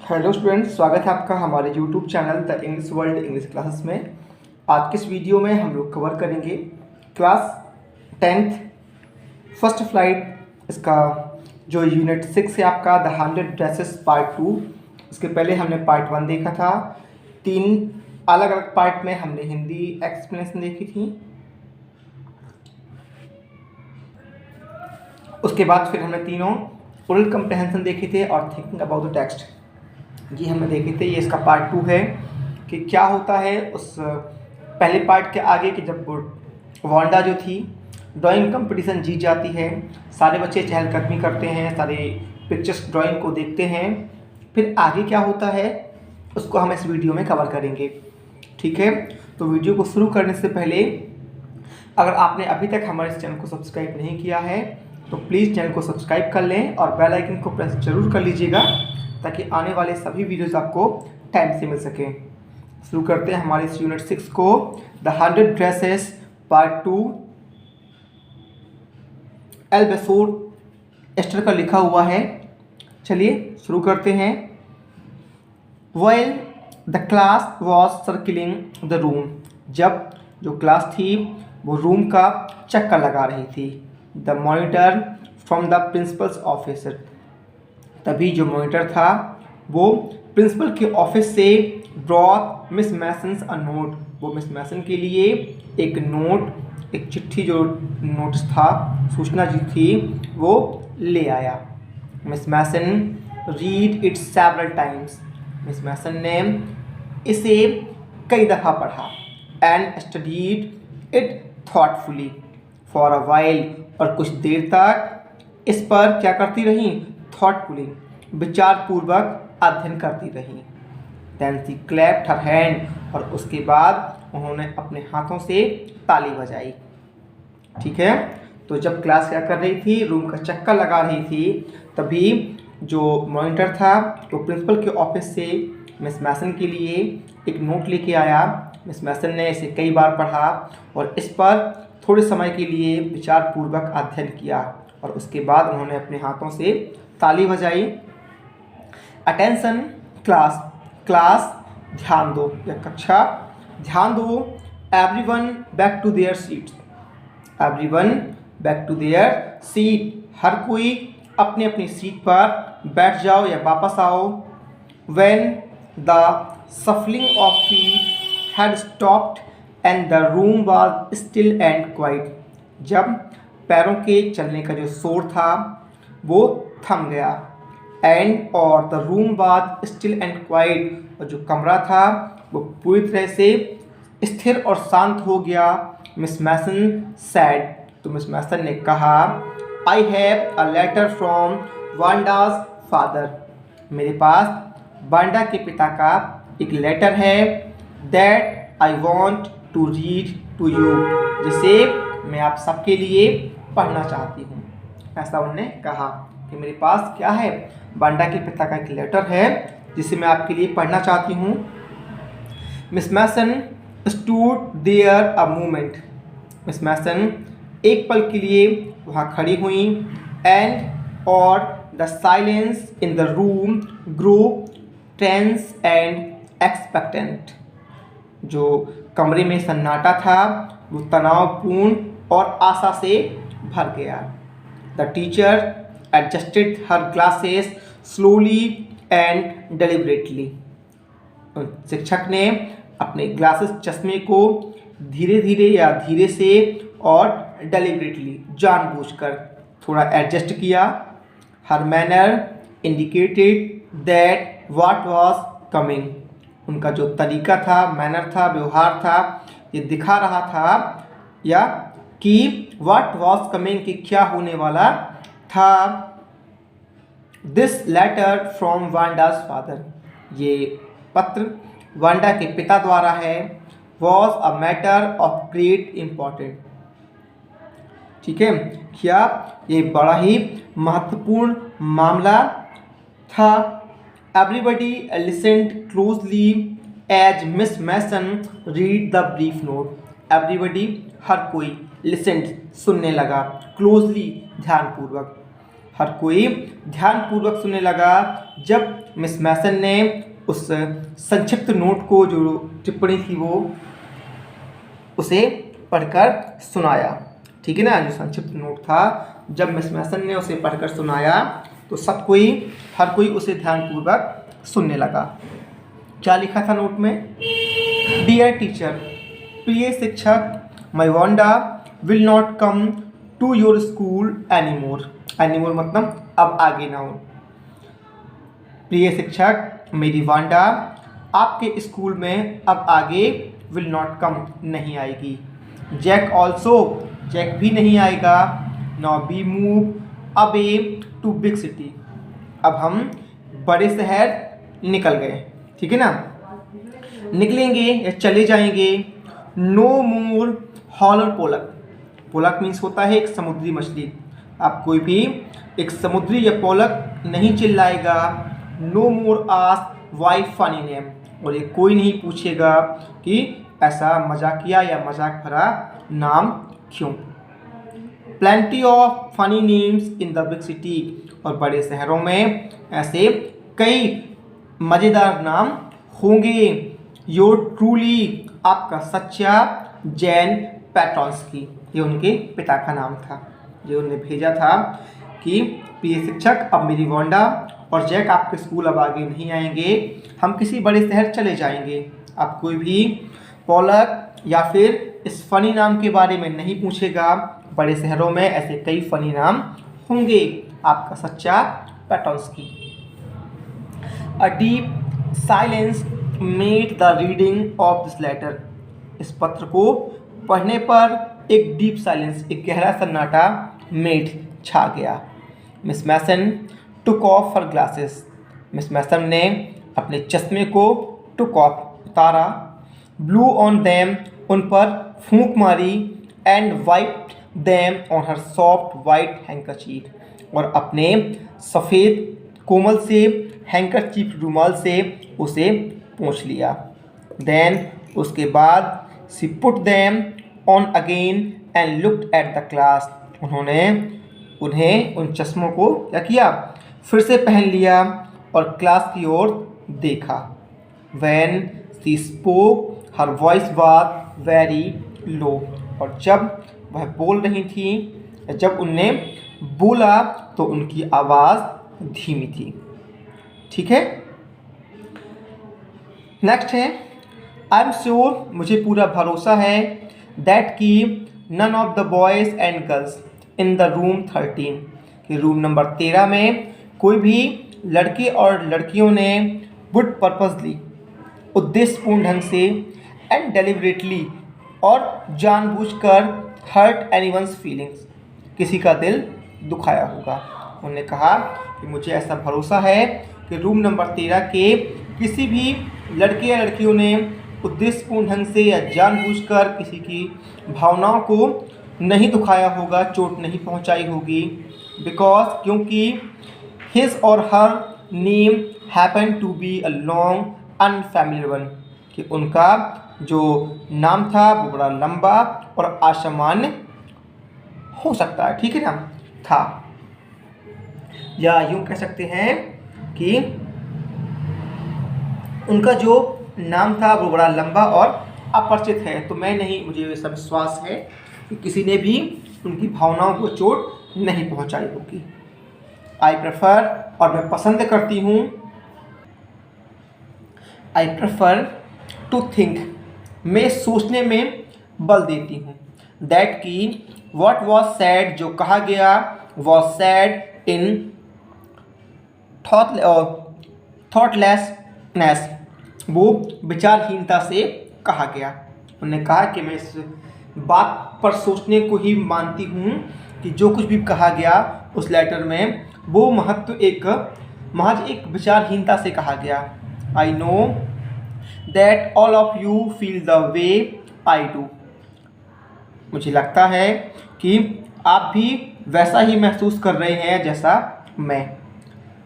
Hello students, स्वागत है आपका हमारे YouTube channel the English world English classes में। आज की इस वीडियो में हम लोग कवर करेंगे क्लास 10th फर्स्ट फ्लाइट, इसका जो यूनिट 6 है आपका द 100 ड्रेसेस पार्ट 2। इसके पहले हमने पार्ट 1 देखा था। 3 अलग अलग पार्ट में हमने हिंदी एक्सप्लेनेशन देखी थी। उसके बाद फिर हमने तीनों ओरल कंप्रहेंशन देखे थे और थिंकिंग अबाउट द टेक्स्ट ये हमने देखे थे। ये इसका पार्ट 2 है कि क्या होता है उस पहले पार्ट के आगे कि जब वांडा जो थी ड्राइंग कंपटीशन जीत जाती है, सारे बच्चे चहलकदमी करते हैं, सारे पिक्चर्स ड्राइंग को देखते हैं, फिर आगे क्या होता है उसको हम इस वीडियो में कवर करेंगे। ठीक है, तो वीडियो को शुरू करने से पहले अगर आपने अभी तक हमारे इस चैनल को सब्सक्राइब नहीं किया है तो प्लीज़ चैनल को सब्सक्राइब कर लें और बेल आइकन को प्रेस जरूर कर लीजिएगा ताकि आने वाले सभी वीडियोस आपको टाइम से मिल सकें। शुरू करते हैं हमारे इस यूनिट 6 को, द 100 ड्रेसेस पार्ट 2। एल्बेसोर एस्टर का लिखा हुआ है। चलिए शुरू करते हैं। While the class was circling the room, जब जो क्लास थी वो रूम का चक्कर लगा रही थी। The monitor from the principles office, तभी जो मॉनिटर था वो प्रिंसिपल के ऑफिस से drop miss masons a note, वो मिस मैसन के लिए एक नोट, एक चिट्ठी, जो नोटिस था, सूचना जी थी, वो ले आया। Miss Mason read it several times, Miss Mason ने इसे कई दफ़ा पढ़ा। And studied it thoughtfully for a while, और कुछ देर तक इस पर क्या करती रही, थॉटफुली, विचारपूर्वक अध्ययन करती रही। Then she clapped her hand, और उसके बाद उन्होंने अपने हाथों से ताली बजाई। ठीक है, तो जब क्लास क्या कर रही थी, रूम का चक्कर लगा रही थी, तभी जो मॉनिटर था वो प्रिंसिपल के ऑफिस से मिस मैसन के लिए एक नोट लेके आया। मिस मैसन ने इसे कई बार पढ़ा और इस पर थोड़े समय के लिए विचारपूर्वक अध्ययन किया और उसके बाद उन्होंने अपने हाथों से ताली बजाई। अटेंशन क्लास, क्लास ध्यान दो या कक्षा ध्यान दो। Everyone back to their seats, everyone back to their seat, हर कोई अपनी अपनी सीट पर बैठ जाओ या वापस आओ। When the सफलिंग of feet had stopped and the room was still and quite, जब पैरों के चलने का जो शोर था वो थम गया। एंड और the room was still and quite, और जो कमरा था वो पूरी तरह से स्थिर और शांत हो गया। मिस मैसन सैड, तो मिस मैसन ने कहा, I have a letter from Wanda's father, मेरे पास वांडा के पिता का एक लेटर है। That I want to read to you, जिसे मैं आप सबके लिए पढ़ना चाहती हूँ। ऐसा उन्होंने कहा कि मेरे पास क्या है, वांडा के पिता का एक लेटर है जिसे मैं आपके लिए पढ़ना चाहती हूँ। Miss Mason stood there a moment, Miss Mason एक पल के लिए वहाँ खड़ी हुई। एंड और the silence in the room grow tense and expectant, जो कमरे में सन्नाटा था वो तनावपूर्ण और आशा से भर गया। The teacher adjusted her glasses slowly and deliberately, शिक्षक ने अपने ग्लासेस चश्मे को धीरे धीरे या धीरे से और डेलिबरेटली जानबूझकर थोड़ा एडजस्ट किया। Her manner indicated that what was coming, उनका जो तरीका था, मैनर था, व्यवहार था, ये दिखा रहा था या कि व्हाट वाज कमिंग, कि क्या होने वाला था। This letter from Wanda's father, ये पत्र वांडा के पिता द्वारा है। Was a matter of great important, ठीक है, क्या ये बड़ा ही महत्वपूर्ण मामला था। Everybody listened closely as Miss Mason read the brief note, everybody हर कोई, लिसन्ड सुनने लगा, क्लोजली ध्यानपूर्वक, हर कोई ध्यानपूर्वक सुनने लगा जब मिस मैसन ने उस संक्षिप्त नोट को, जो टिप्पणी थी वो, उसे पढ़कर सुनाया। ठीक है ना, जो संक्षिप्त नोट था, जब मिस मैसन ने उसे पढ़कर सुनाया तो हर कोई उसे ध्यानपूर्वक सुनने लगा। क्या लिखा था नोट में? डियर टीचर, प्रिय शिक्षक, my Wanda will not come to your school anymore. Anymore मतलब अब आगे ना हो। प्रिय शिक्षक, मेरी वांडा आपके स्कूल में अब आगे विल नॉट कम नहीं आएगी। जैक ऑल्सो, जैक भी नहीं आएगा। Now be move away to big city. अब हम बड़े शहर निकल गए। ठीक है ना, निकलेंगे या चले जाएंगे। नो मोर हॉलर पोलक। पोलक मीन्स होता है एक समुद्री मछली। अब कोई भी एक समुद्री या पोलक नहीं चिल्लाएगा। No more ask why funny name. और ये कोई नहीं पूछेगा कि ऐसा मजाकिया या मजाक भरा नाम क्यों। Plenty of funny names in the big city. और बड़े शहरों में ऐसे कई मज़ेदार नाम होंगे। योर ट्रूली, आपका सच्चा, जैन पेट्रोंस्की। ये उनके पिता का नाम था, जो उन्हें भेजा था कि प्रिय शिक्षक, अब मेरी वांडा और जैक आपके स्कूल अब आगे नहीं आएंगे, हम किसी बड़े शहर चले जाएंगे। अब कोई भी पोलक या फिर इस फनी नाम के बारे में नहीं पूछेगा। बड़े शहरों में ऐसे कई फनी नाम होंगे। आपका सच्चा, Petronski. A deep silence made the reading of this letter. इस पत्र को पढ़ने पर एक डीप साइलेंस, एक गहरा सन्नाटा मेड, छा गया। Miss Mason took off her glasses. Miss Mason ने अपने चश्मे को टुक ऑफ, उतारा। ब्लू ऑन देम, उन पर फूंक मारी। And wiped them on her soft white handkerchief. और अपने सफ़ेद कोमल से हैंकरचीफ रुमाल से उसे पोंछ लिया। देन उसके बाद she put them on again and looked at the class. उन्होंने उन चश्मों को क्या किया? फिर से पहन लिया और क्लास की ओर देखा। When she spoke, her voice was very low। और जब वह बोल रही थी, जब उनने बोला तो उनकी आवाज़ धीमी थी। ठीक है, नेक्स्ट है आई एम श्योर, मुझे पूरा भरोसा है, दैट कि none of the boys and girls in the room 13, कि रूम नंबर 13 में कोई भी लड़के और लड़कियों ने वुड पर्पसली, उद्देश्यपूर्ण ढंग से, एंड डेलिबरेटली, और जानबूझकर, हर्ट एनीवन्स फीलिंग्स, किसी का दिल दुखाया होगा। उन्होंने कहा कि मुझे ऐसा भरोसा है कि रूम नंबर 13 के किसी भी लड़के या लड़कियों ने उद्देश्यपूर्ण ढंग से या जानबूझकर किसी की भावनाओं को नहीं दुखाया होगा, चोट नहीं पहुंचाई होगी। बिकॉज, क्योंकि हिज और her name happen to be a long unfamiliar one, कि उनका जो नाम था वो बड़ा लंबा और असामान्य हो सकता है। ठीक है ना, था, या यूँ कह सकते हैं कि उनका जो नाम था वो बड़ा लंबा और अपरिचित है। तो मैं नहीं, मुझे ऐसा विश्वास है कि किसी ने भी उनकी भावनाओं को चोट नहीं पहुंचाई होगी। आई प्रेफर, और मैं पसंद करती हूँ, आई प्रेफर टू थिंक, मैं सोचने में बल देती हूँ, दैट कि वॉट वॉज सैड, जो कहा गया, वॉज सैड इन थॉटलेसनेस, वो विचारहीनता से कहा गया। उन्होंने कहा कि मैं इस बात पर सोचने को ही मानती हूँ कि जो कुछ भी कहा गया उस लेटर में वो महज एक विचारहीनता से कहा गया। I know that all of you feel the way I do, मुझे लगता है कि आप भी वैसा ही महसूस कर रहे हैं जैसा मैं।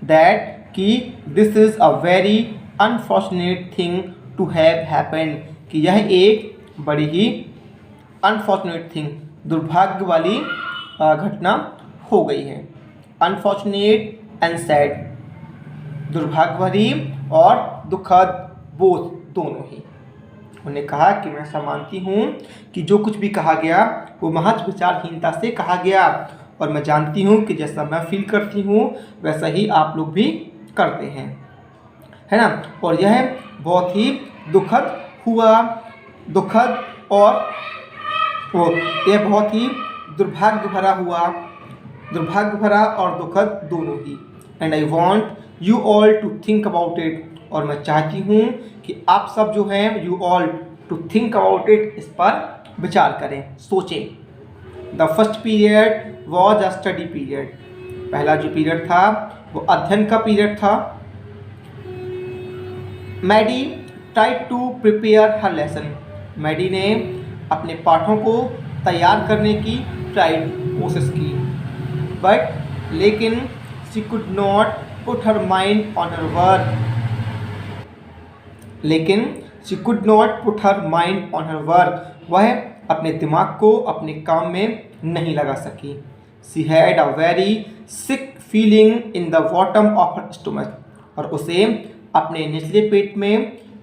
दैट कि this is a very unfortunate thing to have happened, कि यह एक बड़ी ही अनफॉर्चुनेट थिंग, दुर्भाग्य वाली घटना हो गई है। अनफॉर्चुनेट एंड सैड, दुर्भाग्य भरी और दुखद, बोथ दोनों ही। उन्होंने कहा कि मैं ऐसा मानती हूँ कि जो कुछ भी कहा गया वो महज विचारहीनता से कहा गया, और मैं जानती हूँ कि जैसा मैं फील करती हूँ वैसा ही आप लोग भी करते हैं, है ना। और यह बहुत ही दुखद हुआ, दुखद और यह बहुत ही दुर्भाग्य भरा हुआ, दुर्भाग्य भरा और दुखद दोनों ही। And I want you all to think about it, और मैं चाहती हूँ कि आप सब जो हैं you all to think about it, इस पर विचार करें, सोचें। The first period was a study period, पहला जो पीरियड था वो अध्ययन का पीरियड था। Maddie tried to prepare her lesson, मैडी ने अपने पाठों को तैयार करने की कोशिश की, बट लेकिन she could not put her mind on her work, लेकिन she could not put her mind on her work, वह अपने दिमाग को अपने काम में नहीं लगा सकी। She had a very sick feeling in the bottom of her stomach, और उसे अपने निचले पेट में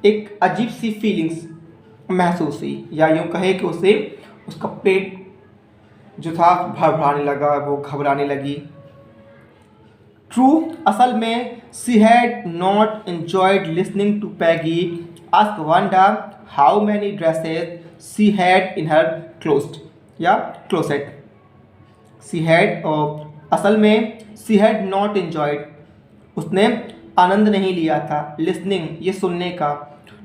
एक अजीब सी फीलिंग्स महसूस हुई, या यूँ कहे कि उसे उसका पेट जो था भरभराने लगा, वो घबराने लगी। ट्रू, असल में she had not enjoyed listening to Peggy ask Wanda how many dresses she had in her closet. She had, असल में सी हैड नॉट एंजॉयड, उसने आनंद नहीं लिया था, लिसनिंग ये सुनने का,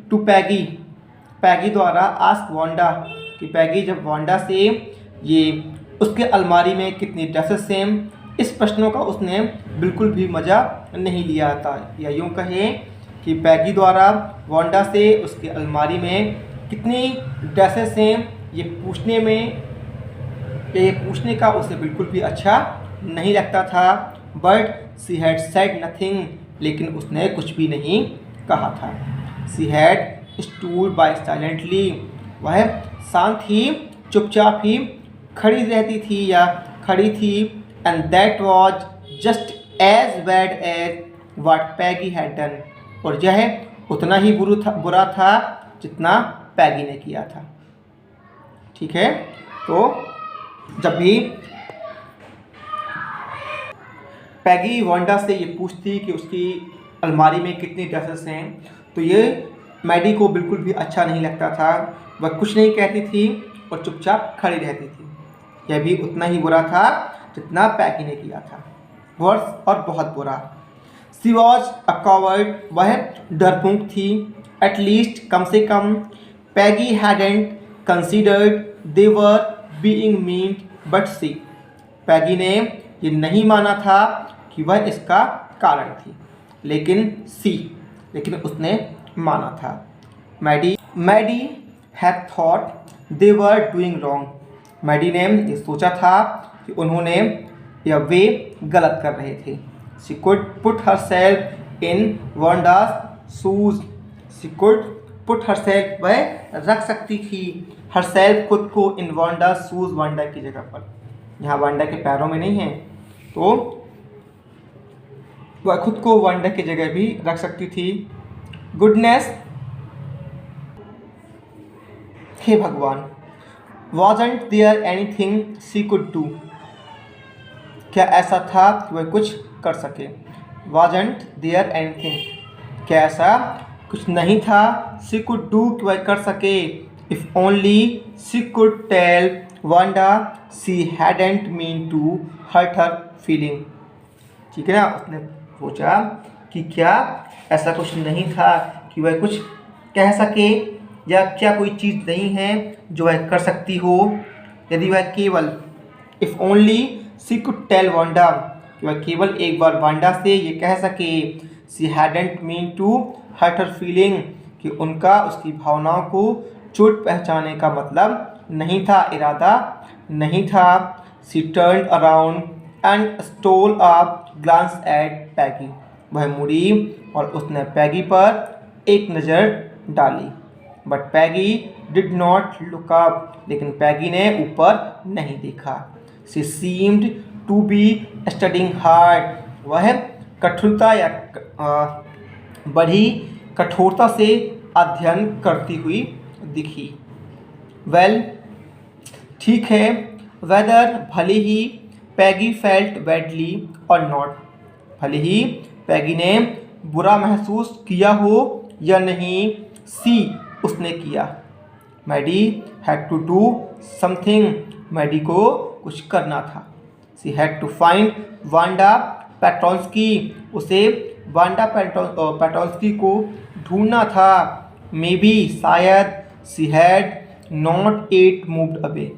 टू पैगी, पैगी द्वारा आस्क वांडा, कि पैगी जब वांडा से ये उसके अलमारी में कितनी ड्रेसेस सेम, इस प्रश्नों का उसने बिल्कुल भी मज़ा नहीं लिया था। या यूँ कहें कि पैगी द्वारा वांडा से उसके अलमारी में कितनी ड्रेसेस सेम ये पूछने का उसे बिल्कुल भी अच्छा नहीं लगता था। But she had said nothing, लेकिन उसने कुछ भी नहीं कहा था। She had stood by silently, वह शांत ही चुपचाप ही खड़ी रहती थी या खड़ी थी। And that was just as bad as what Peggy had done, और यह उतना ही बुरा था जितना पैगी ने किया था। ठीक है, तो जब भी पैगी वांडा से ये पूछती कि उसकी अलमारी में कितनी ड्रेसेस हैं, तो ये मैडी को बिल्कुल भी अच्छा नहीं लगता था। वह कुछ नहीं कहती थी और चुपचाप खड़ी रहती थी। यह भी उतना ही बुरा था जितना पैगी ने किया था, वर्स और बहुत बुरा। सी वॉज अ कॉवर्ड, वह डरपोक थी। एट लीस्ट, कम से कम, Peggy hadn't considered they were being mean but she, Peggy ने ये नहीं माना था कि वह इसका कारण थी, लेकिन उसने माना था। Maddie had thought they were doing wrong, Maddie ने ये सोचा था कि उन्होंने या वे गलत कर रहे थे। She could put her self in Wanda's shoes, she could put her self, वह रख सकती थी हर सेल्फ, खुद को, इन वांडा शूज, वांडा की जगह पर, यहाँ वांडा के पैरों में नहीं है, तो वह खुद को वांडा की जगह भी रख सकती थी। गुडनेस, हे भगवान, wasn't there anything she could do, क्या ऐसा था कि वह कुछ कर सके। wasn't there anything, क्या ऐसा कुछ नहीं था, she could do, कि वह कर सके। if only she could tell Wanda she hadn't mean to hurt her feeling, ठीक है ना। उसने सोचा कि क्या ऐसा कुछ नहीं था कि वह कुछ कह सके, या क्या कोई चीज़ नहीं है जो वह कर सकती हो, यदि वह केवल, if only she could tell Wanda, कि वह केवल एक बार वांडा से ये कह सके, she hadn't mean to hurt her feeling, कि उनका उसकी भावनाओं को चोट पहुँचाने का मतलब नहीं था, इरादा नहीं था। She turned around and stole a glance at Peggy, वह मुड़ी और उसने पैगी पर एक नज़र डाली। But Peggy did not look up, लेकिन पैगी ने ऊपर नहीं देखा। She seemed to be studying hard, वह कठोरता या बड़ी कठोरता से अध्ययन करती हुई दिखी। वेल, ठीक है। वेदर, भले ही पैगी फेल्ट बैडली और नॉट, भले ही पैगी ने बुरा महसूस किया हो या नहीं, सी, उसने किया। Maddie had to do something, Maddie को कुछ करना था। She had to find Wanda Petronski, उसे वांडा पेट्रोंस्की को ढूंढना था। मे बी, शायद, she had not at moved away,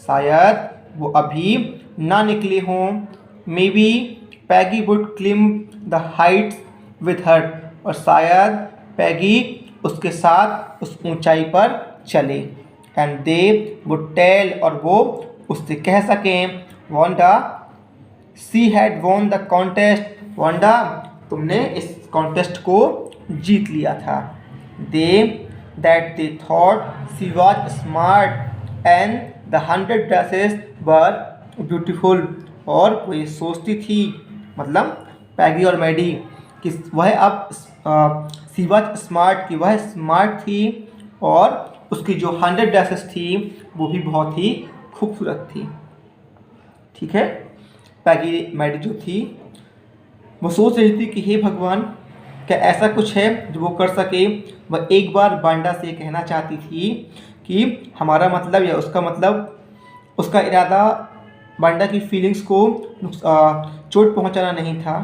शायद वो अभी ना निकले हों। Maybe Peggy would climb the heights with her, और शायद पैगी उसके साथ उस ऊंचाई पर चले। एंड दे वुड टेल, और वो उससे कह सकें, Wanda, she had won the contest, Wanda, तुमने इस कॉन्टेस्ट को जीत लिया था। They thought she was smart and the 100 dresses were beautiful, और वो ये सोचती थी, मतलब पैगी और मैडी, कि वह अब शी वॉज स्मार्ट, कि वह स्मार्ट थी, और उसकी जो 100 ड्रेसेस थी वो भी बहुत ही खूबसूरत थी। ठीक है। पैगी मैडी जो थी वो सोच रही थी कि हे भगवान, क्या ऐसा कुछ है जो वो कर सके। वह एक बार वांडा से कहना चाहती थी कि हमारा मतलब या उसका मतलब, उसका इरादा वांडा की फीलिंग्स को चोट पहुंचाना नहीं था।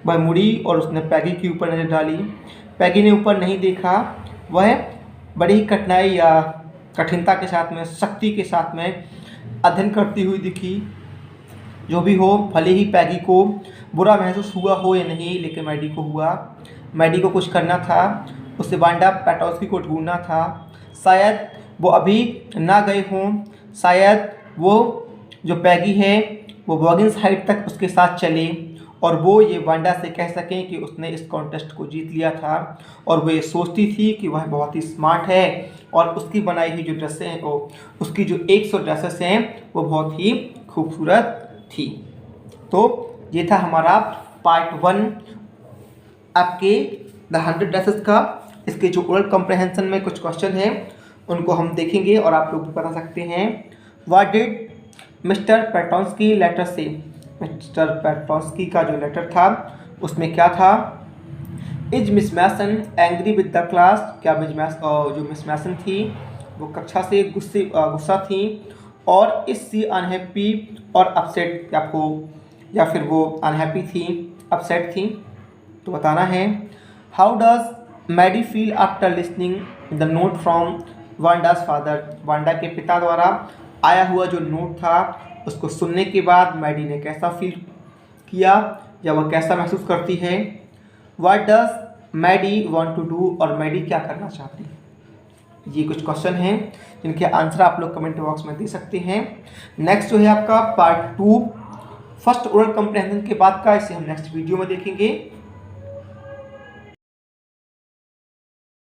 वह मुड़ी और उसने पैगी के ऊपर नज़र डाली। पैगी ने ऊपर नहीं देखा। वह बड़ी ही कठिनाई या कठिनता के साथ में, शक्ति के साथ में अध्ययन करती हुई दिखी। जो भी हो, भले ही पैगी को बुरा महसूस हुआ हो या नहीं, लेकिन मैडी को हुआ। मैडी को कुछ करना था, उसे वांडा पेट्रोंस्की को ढूंढना था। शायद वो अभी ना गए हों, शायद वो जो पैगी है वो बॉगिंस हाइट तक उसके साथ चले, और वो ये वांडा से कह सकें कि उसने इस कॉन्टेस्ट को जीत लिया था। और वो ये सोचती थी कि वह बहुत ही स्मार्ट है, और उसकी बनाई हुई जो ड्रेसें हैं, उसकी जो 100 ड्रेसेस हैं वो बहुत ही खूबसूरत थी। तो ये था हमारा पार्ट 1 आपके द 100 ड्रेसेस का। इसके जो ओरल कॉम्प्रहेंशन में कुछ क्वेश्चन हैं उनको हम देखेंगे, और आप लोग भी बता सकते हैं। What did Mr Petronski letter से, मिस्टर पेट्रोंस्की का जो लेटर था उसमें क्या था। Is Miss Mason angry with the class, क्या जो मिस मैसन थी वो कक्षा से गुस्सा थी। और इज सी अनहैप्पी और अपसेट, या फिर वो अनहैप्पी थी, अपसेट थी, तो बताना है। How does Maddie feel after listening the note from Wanda's father, Wanda के पिता द्वारा आया हुआ जो नोट था उसको सुनने के बाद मैडी ने कैसा फील किया, या वह कैसा महसूस करती है। What does Maddie want to do, और मैडी क्या करना चाहती है। ये कुछ क्वेश्चन हैं जिनके आंसर आप लोग कमेंट बॉक्स में दे सकते हैं। नेक्स्ट जो है आपका पार्ट 2 फर्स्ट ओरल कॉम्प्रहेंशन के बाद का, इसे हम नेक्स्ट वीडियो में देखेंगे।